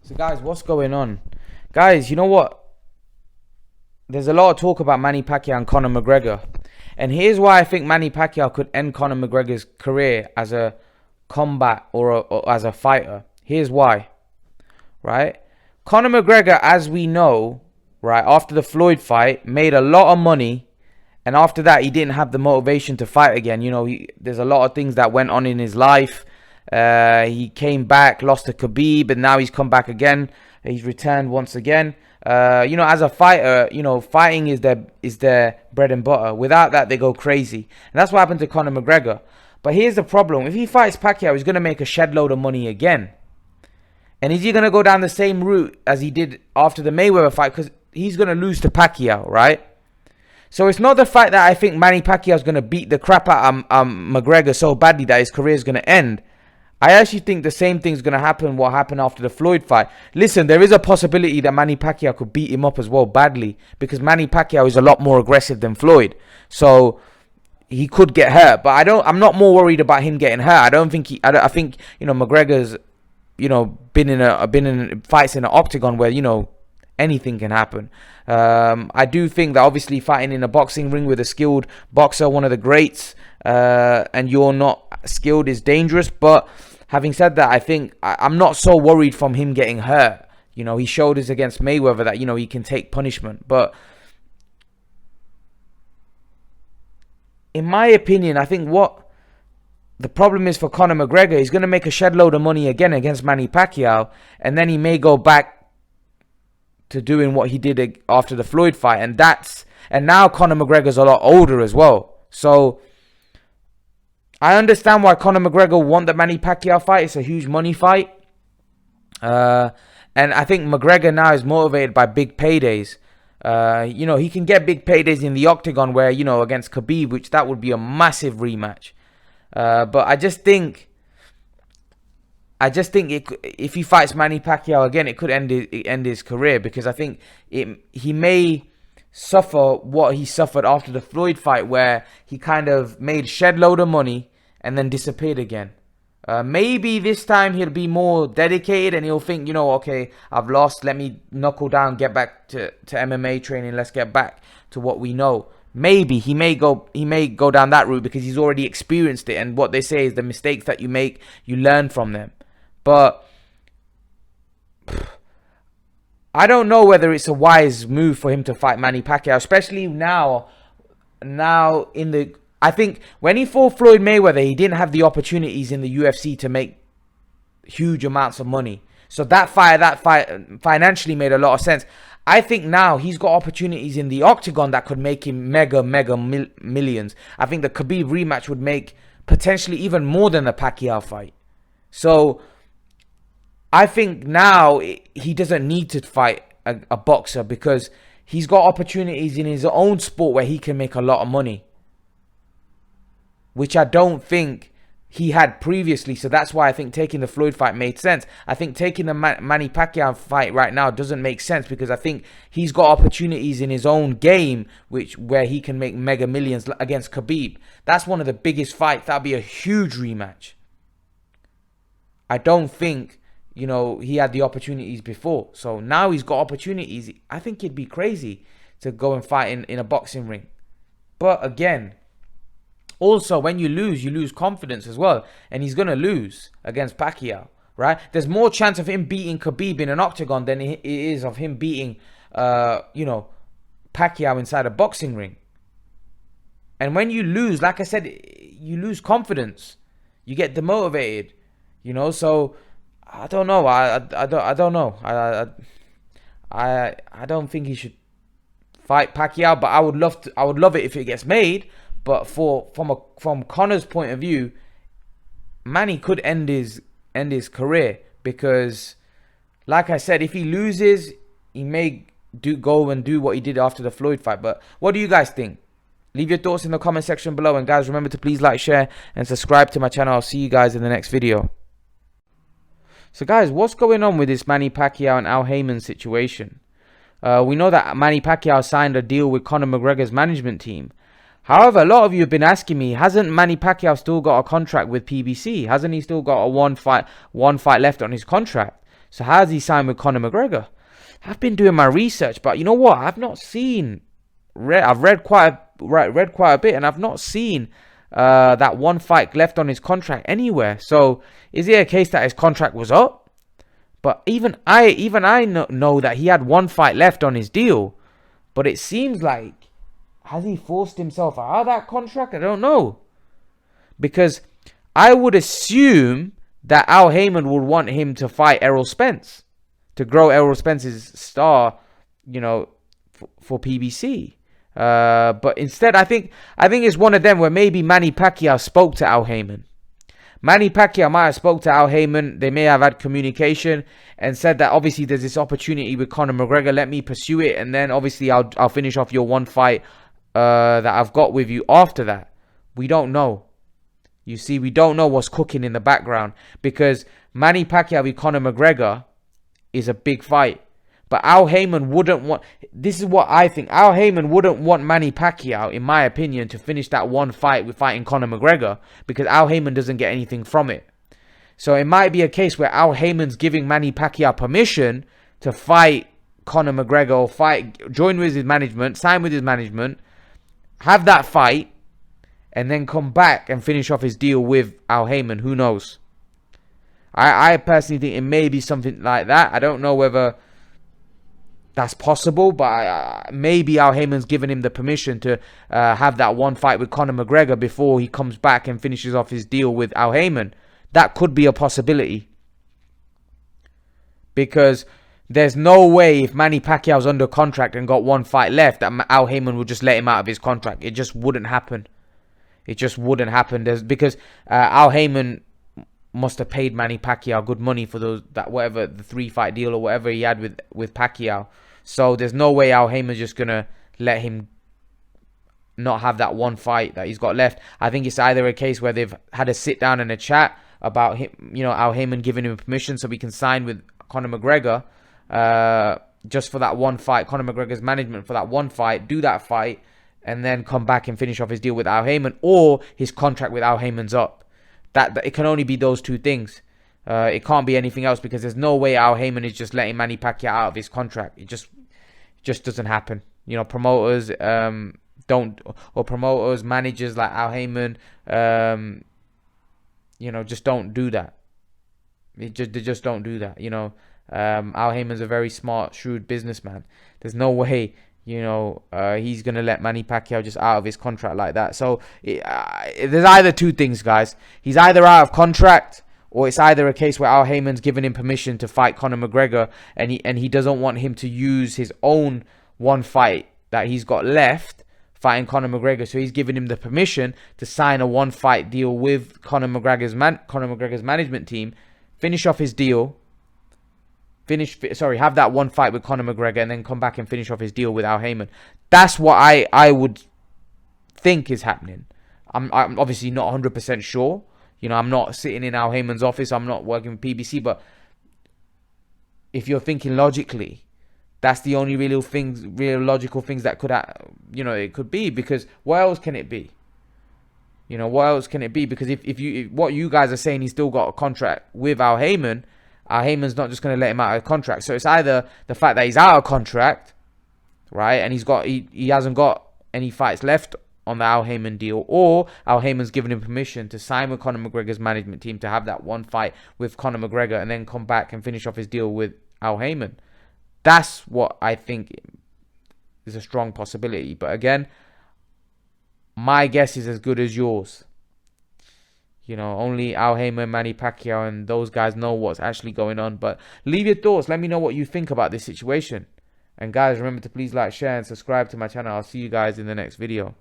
So guys, what's going on? Guys, you know what? There's a lot of talk about Manny Pacquiao and Conor McGregor. And here's why I think Manny Pacquiao could end Conor McGregor's career as a combat or as a fighter. Here's why, right? Conor McGregor, as we know, right, after the Floyd fight, made a lot of money. And after that, he didn't have the motivation to fight again. You know, there's a lot of things that went on in his life. He came back, lost to Khabib, and now he's come back again. He's returned once again. You know, as a fighter, you know, fighting is their bread and butter. Without that, they go crazy. And that's what happened to Conor McGregor. But here's the problem. If he fights Pacquiao, he's going to make a shed load of money again. And is he going to go down the same route as he did after the Mayweather fight? Because he's going to lose to Pacquiao, right? So it's not the fact that I think Manny Pacquiao is going to beat the crap out of McGregor so badly that his career is going to end. I actually think the same thing's going to happen what happened after the Floyd fight. Listen, there is a possibility that Manny Pacquiao could beat him up as well badly, because Manny Pacquiao is a lot more aggressive than Floyd. So he could get hurt, but I'm not more worried about him getting hurt. I think, you know, McGregor's, you know, been in fights in an octagon where, you know, anything can happen. I do think that obviously fighting in a boxing ring with a skilled boxer, one of the greats, and you're not skilled is dangerous. But having said that, I think I'm not so worried from him getting hurt. You know, he showed us against Mayweather that, you know, he can take punishment. But in my opinion, I think what the problem is for Conor McGregor, he's going to make a shed load of money again against Manny Pacquiao, and then he may go back to doing what he did after the Floyd fight, and now Conor McGregor's a lot older as well. So I understand why Conor McGregor won the Manny Pacquiao fight. It's a huge money fight, and I think McGregor now is motivated by big paydays. You know, he can get big paydays in the octagon where, you know, against Khabib, which that would be a massive rematch. But I just think if he fights Manny Pacquiao again, it could end his career, because I think he may suffer what he suffered after the Floyd fight, where he kind of made shed load of money and then disappeared again. Maybe this time he'll be more dedicated and he'll think, you know, okay, I've lost, let me knuckle down, get back to MMA training, let's get back to what we know. Maybe he may go down that route because he's already experienced it, and what they say is the mistakes that you make, you learn from them. But I don't know whether it's a wise move for him to fight Manny Pacquiao, especially now I think when he fought Floyd Mayweather, he didn't have the opportunities in the UFC to make huge amounts of money. So that fight financially made a lot of sense. I think now he's got opportunities in the octagon that could make him mega millions. I think the Khabib rematch would make potentially even more than the Pacquiao fight. So I think now he doesn't need to fight a boxer, because he's got opportunities in his own sport where he can make a lot of money, which I don't think he had previously. So that's why I think taking the Floyd fight made sense. I think taking the Manny Pacquiao fight right now doesn't make sense, because I think he's got opportunities in his own game where he can make mega millions against Khabib. That's one of the biggest fights. That'll be a huge rematch. I don't think, you know, he had the opportunities before. So now he's got opportunities. I think he'd be crazy to go and fight in a boxing ring. But again, also when you lose confidence as well. And he's going to lose against Pacquiao, right? There's more chance of him beating Khabib in an octagon than it is of him beating, you know, Pacquiao inside a boxing ring. And when you lose, like I said, you lose confidence. You get demotivated, you know, so I don't know. I don't know. I don't think he should fight Pacquiao, but I would love it if it gets made. But from Conor's point of view, Manny could end his career, because, like I said, if he loses, he may go and do what he did after the Floyd fight. But what do you guys think? Leave your thoughts in the comment section below, and guys, remember to please like, share, and subscribe to my channel. I'll see you guys in the next video. So guys, what's going on with this Manny Pacquiao and Haymon situation? We know that Manny Pacquiao signed a deal with Conor McGregor's management team. However, a lot of you have been asking me, hasn't Manny Pacquiao still got a contract with PBC? Hasn't he still got a one fight left on his contract? So how has he signed with Conor McGregor? I've been doing my research, but you know what? I've not seen. I've read quite a bit, and I've not seen that one fight left on his contract anywhere. So is it a case that his contract was up? But even I know that he had one fight left on his deal. But it seems like, has he forced himself out of that contract? I don't know. Because I would assume that Al Haymon would want him to fight Errol Spence, to grow Errol Spence's star, for PBC. But instead, I think it's one of them where maybe Manny Pacquiao spoke to Al Haymon. Manny Pacquiao might have spoke to Al Haymon. They may have had communication and said that obviously there's this opportunity with Conor McGregor. Let me pursue it, and then obviously I'll finish off your one fight that I've got with you after that. We don't know. You see, we don't know what's cooking in the background, because Manny Pacquiao with Conor McGregor is a big fight. But Al Haymon wouldn't want... This is what I think. Al Haymon wouldn't want Manny Pacquiao, in my opinion, to finish that one fight with fighting Conor McGregor, because Al Haymon doesn't get anything from it. So it might be a case where Al Haymon's giving Manny Pacquiao permission to fight Conor McGregor, or join with his management, sign with his management, have that fight, and then come back and finish off his deal with Al Haymon. Who knows? I personally think it may be something like that. I don't know whether that's possible, but maybe Al Haymon's given him the permission to have that one fight with Conor McGregor before he comes back and finishes off his deal with Al Haymon. That could be a possibility. Because there's no way, if Manny Pacquiao's under contract and got one fight left, that Al Haymon would just let him out of his contract. It just wouldn't happen. It just wouldn't happen. Because Al Haymon must have paid Manny Pacquiao good money for the 3-fight deal or whatever he had with Pacquiao. So there's no way Al Haymon's just gonna let him not have that one fight that he's got left. I think it's either a case where they've had a sit down and a chat about him, Al Haymon giving him permission so he can sign with Conor McGregor just for that one fight. Conor McGregor's management for that one fight, do that fight, and then come back and finish off his deal with Al Haymon, or his contract with Al Haymon's up. That it can only be those two things. It can't be anything else, because there's no way Al Haymon is just letting Manny Pacquiao out of his contract. It just doesn't happen. Promoters promoters, managers like Al Haymon, just don't do that. They just don't do that. Al Haymon's a very smart, shrewd businessman. There's no way, he's going to let Manny Pacquiao just out of his contract like that. So there's either two things, guys. He's either out of contract, or it's either a case where Al Haymon's given him permission to fight Conor McGregor, and he doesn't want him to use his own one fight that he's got left fighting Conor McGregor. So he's giving him the permission to sign a one-fight deal with Conor McGregor's management team, finish off his deal, have that one fight with Conor McGregor, and then come back and finish off his deal with Al Haymon. That's what I would think is happening. I'm obviously not 100% sure. I'm not sitting in Al Haymon's office. I'm not working with PBC. But if you're thinking logically, that's the only real logical things that could, it could be. Because what else can it be? What else can it be? Because if what you guys are saying, he's still got a contract with Al Haymon. Al Haymon's not just going to let him out of contract. So it's either the fact that he's out of contract, right, and he hasn't got any fights left on the Al Haymon deal, or Al Haymon's given him permission to sign with Conor McGregor's management team to have that one fight with Conor McGregor and then come back and finish off his deal with Al Haymon. That's what I think is a strong possibility. But again, my guess is as good as yours. Only Al Haymon, Manny Pacquiao, and those guys know what's actually going on. But leave your thoughts. Let me know what you think about this situation. And guys, remember to please like, share, and subscribe to my channel. I'll see you guys in the next video.